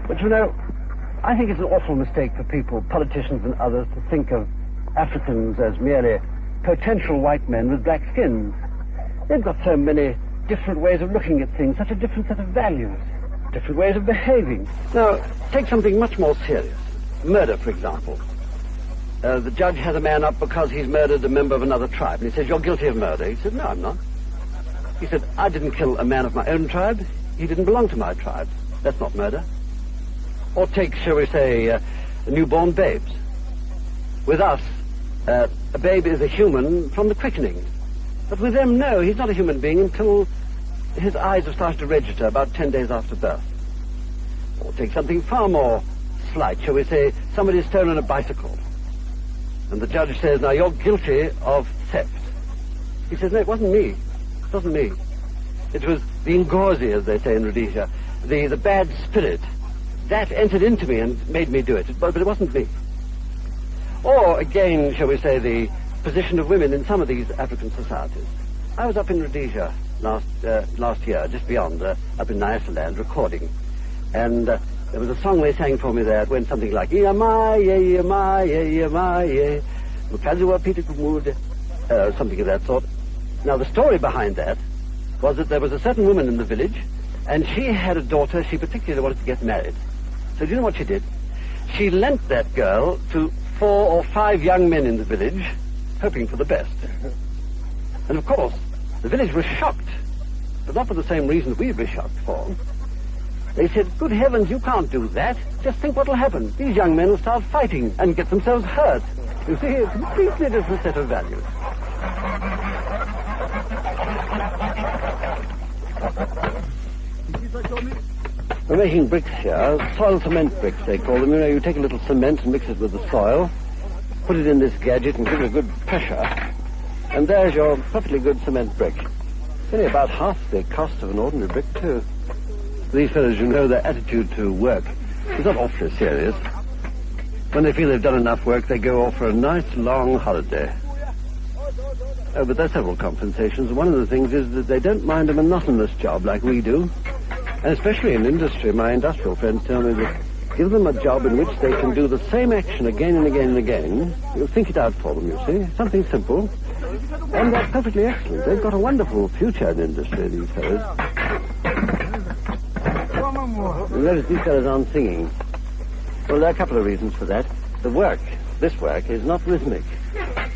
But you know, I think it's an awful mistake for people, politicians and others, to think of Africans as merely potential white men with black skins. They've got so many different ways of looking at things, such a different set of values, different ways of behaving. Now, take something much more serious. Murder, for example. The judge has a man up because he's murdered a member of another tribe. And he says, "You're guilty of murder." He said, "No, I'm not." He said, "I didn't kill a man of my own tribe. He didn't belong to my tribe. That's not murder." Or take, shall we say, newborn babes. With us, a babe is a human from the quickening. But with them, no, he's not a human being until his eyes have started to register about 10 days after birth. Or take something far more slight, shall we say, somebody's stolen a bicycle. And the judge says, "Now, you're guilty of theft." He says, "No, it wasn't me. It wasn't me. It was the Ngozi, as they say in Rhodesia, the bad spirit. That entered into me and made me do it, but it wasn't me." Or, again, shall we say, the position of women in some of these African societies. I was up in Rhodesia last year, just beyond, up in Nyasaland, recording. And there was a song they sang for me there. It went something like, "Iamaye, Iamaye, Iamaye, Mukaziwa Peter Kumude," something of that sort. Now, the story behind that was that there was a certain woman in the village, and she had a daughter she particularly wanted to get married. So do you know what she did? She lent that girl to 4 or 5 young men in the village, hoping for the best. And of course, the village was shocked, but not for the same reasons we'd be shocked for. They said, "Good heavens, you can't do that. Just think what'll happen. These young men will start fighting and get themselves hurt." You see, it's a completely different set of values. We're making bricks here, soil cement bricks they call them. You know, you take a little cement and mix it with the soil, put it in this gadget and give it a good pressure, and there's your perfectly good cement brick. It's only about half the cost of an ordinary brick, too. These fellows, you know, their attitude to work is not awfully serious. When they feel they've done enough work, they go off for a nice long holiday. Oh, but there are several compensations. One of the things is that they don't mind a monotonous job like we do. And especially in industry, my industrial friends tell me that give them a job in which they can do the same action again and again and again. You'll think it out for them, you see. Something simple. And they're perfectly excellent. They've got a wonderful future in industry, these fellows. You notice these fellows aren't singing. Well, there are a couple of reasons for that. The work, this work, is not rhythmic.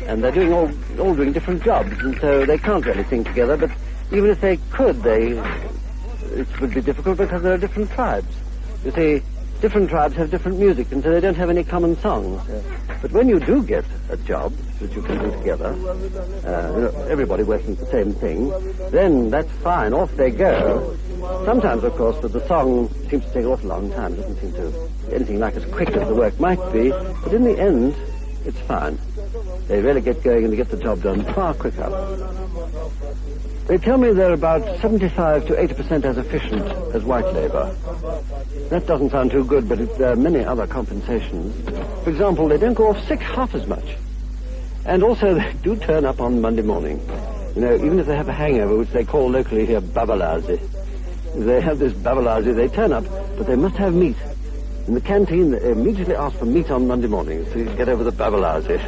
And they're doing all doing different jobs, and so they can't really sing together, but even if they could, it would be difficult because there are different tribes. You see, different tribes have different music, and so they don't have any common songs. But when you do get a job that you can do together, everybody working the same thing, then that's fine, off they go. Sometimes, of course, the song seems to take an awful long time. It doesn't seem to be anything like as quick as the work might be, but in the end, it's fine. They really get going and they get the job done far quicker. They tell me they're about 75 to 80% as efficient as white labor. That doesn't sound too good, but there are many other compensations. For example, they don't go off sick half as much. And also, they do turn up on Monday morning. You know, even if they have a hangover, which they call locally here babalazi. If they have this babalazi, they turn up, but they must have meat. In the canteen, they immediately ask for meat on Monday morning, so you can get over the babalazi.